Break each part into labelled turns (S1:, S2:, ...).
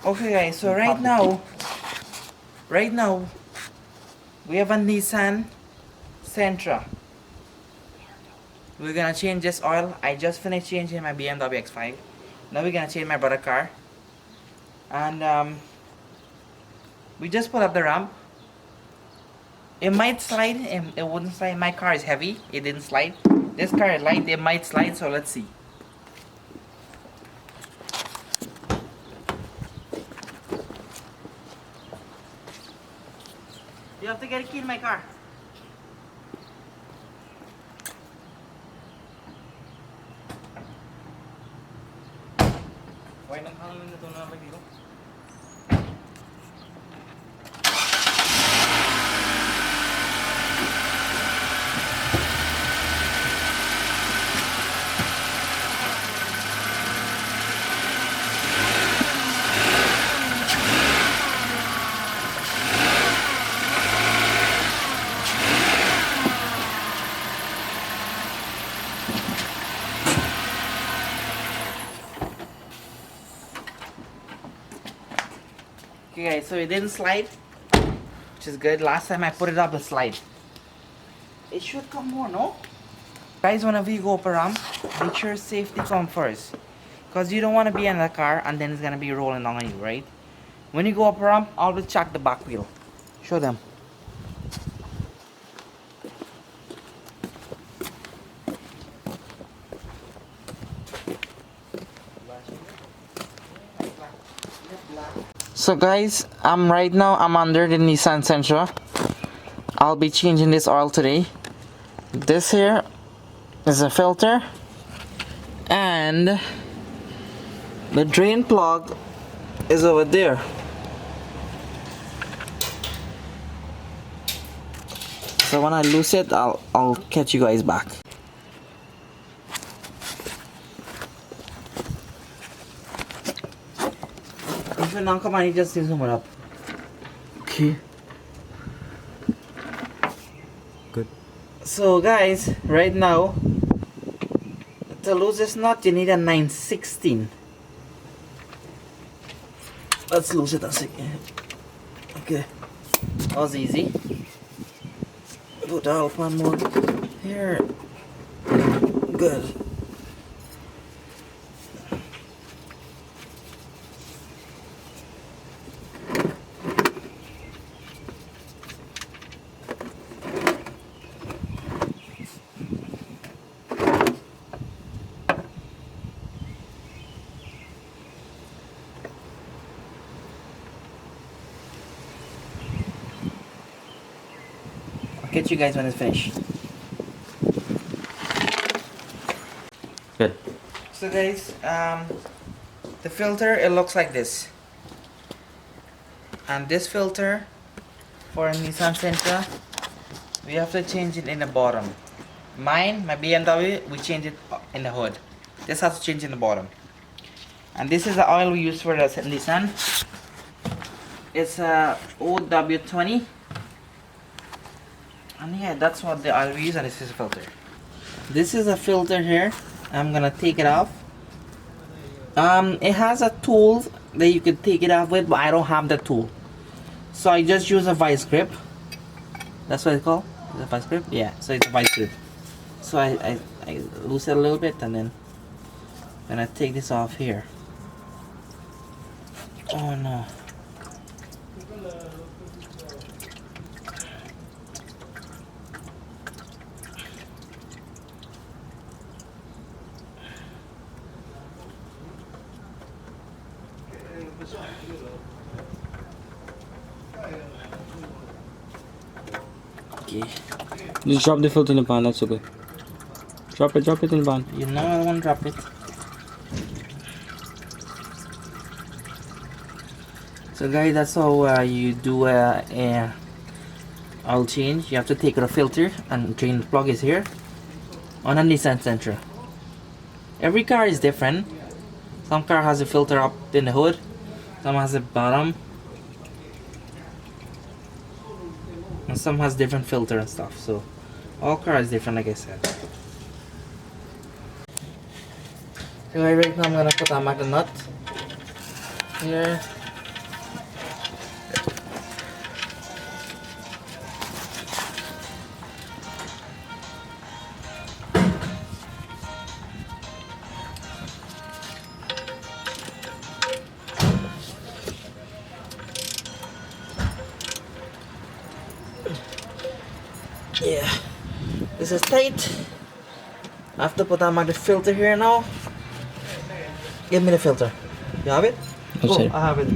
S1: Okay guys, so right now we have a Nissan Sentra. We're gonna change this oil. I just finished changing my BMW X5. Now we're gonna change my brother car. And we just put up the ramp. It might slide, it wouldn't slide. My car is heavy, it didn't slide. This car is light, it might slide, so let's see. You have to get a key in my car. Why not hangin na ito na dito? Okay guys, so it didn't slide, which is good. Last time I put it up, it slide. It should come more, no? Guys, whenever you go up a ramp, make sure safety come first. Because you don't want to be in the car and then it's going to be rolling on you, right? When you go up a ramp, always check the back wheel. Show them. So guys, right now I'm under the Nissan Sentra. I'll be changing this oil today. This here is a filter and the drain plug is over there. So when I lose it, I'll catch you guys back. If you're not coming, you just zoom it up. Okay. Good. So guys, right now, to lose this nut, you need a 9/16. Let's lose it a second. Okay. That was easy. Put the help on more here. Good. Get you guys when it's finished.
S2: Good.
S1: So guys, the filter, it looks like this. And this filter for a Nissan Sentra, we have to change it in the bottom. Mine, my BMW, we change it in the hood. This has to change in the bottom. And this is the oil we use for the Nissan. It's a OW20. And yeah, that's what the oil we use, and this is a filter. This is a filter here. I'm gonna take it off. It has a tool that you can take it off with, but I don't have the tool. So I just use a vice grip. That's what it's called? Is it a vice grip? Yeah, so it's a vice grip. So I loose it a little bit and then I'm gonna take this off here. Oh no. Okay.
S2: Just drop the filter in the pan, that's okay. Drop it in the pan.
S1: You know I don't want to drop it. So guys, that's how you do a oil change. You have to take out a filter and drain plug is here on a Nissan Sentra. Every car is different. Some car has a filter up in the hood, some has a bottom, and some has different filter and stuff. So all cars is different, like I said. So right now I'm gonna put a magnet nut here. Yeah, this is tight. I have to put on my filter here now. Give me the filter. You have it?
S2: Yes, sir.
S1: I have it.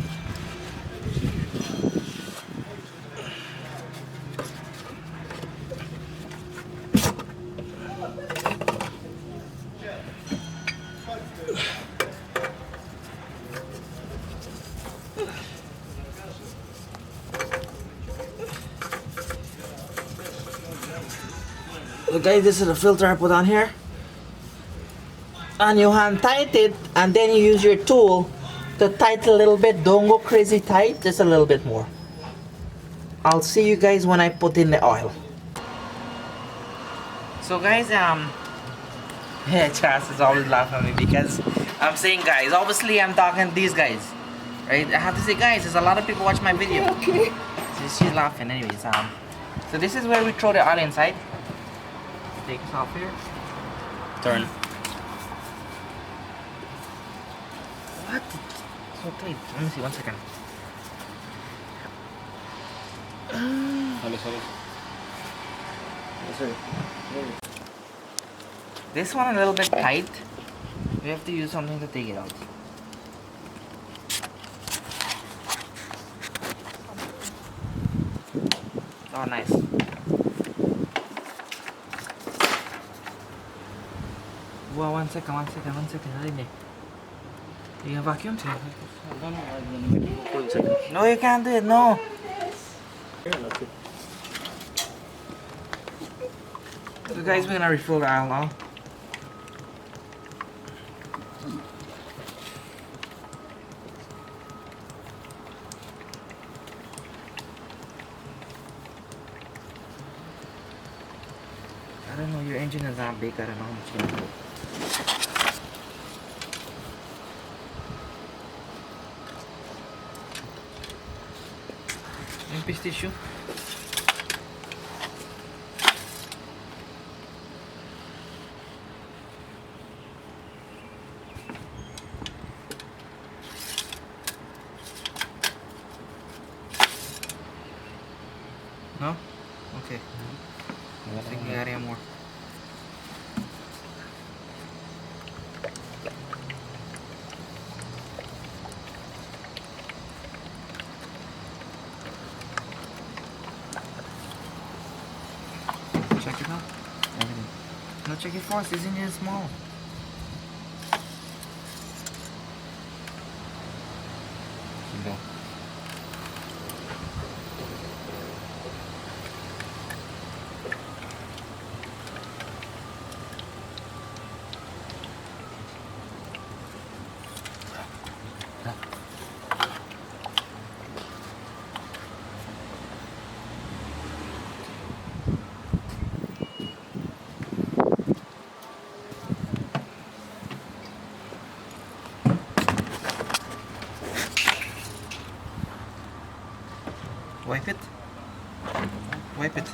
S1: So guys, this is the filter I put on here. And you hand tight it, and then you use your tool to tight a little bit. Don't go crazy tight, just a little bit more. I'll see you guys when I put in the oil. So guys, yeah, Chas is always laughing at me because I'm saying guys. Obviously, I'm talking to these guys, right? I have to say guys. There's a lot of people watch my video. Okay. So she's laughing, anyways. So this is where we throw the oil inside. Take this off here.
S2: Turn.
S1: What? So tight. Let me see. 1 second. This one a little bit tight. We have to use something to take it out. Oh, nice. Well, 1 second. Alin eh? You can vacuum? No, you can't do it. No. So guys, we're gonna refill the oil now. I don't know, your engine is not big. I don't know how much you can do. Piece tissue. No? Okay. I think we got more. Check it out. Everything. No, check it first. This engine is small. Go. Wipe it. Wipe it.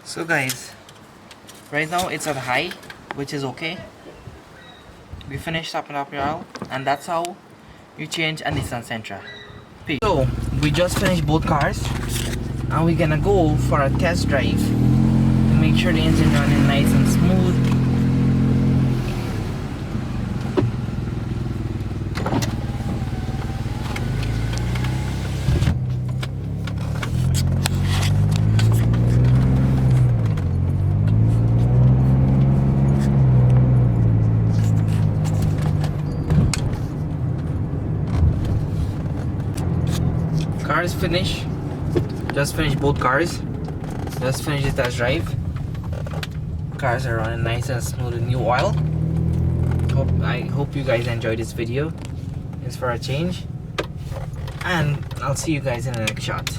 S1: So guys, right now it's at high, which is okay. We finished topping up your oil, and that's how you change a Nissan Sentra. Peace. So we just finished both cars, and we're gonna go for a test drive to make sure the engine running nice and smooth. Cars finished. Just finished both cars. Just finished the test drive. Cars are running nice and smooth with new oil. I hope you guys enjoyed this video. It's for a change. And I'll see you guys in the next shot.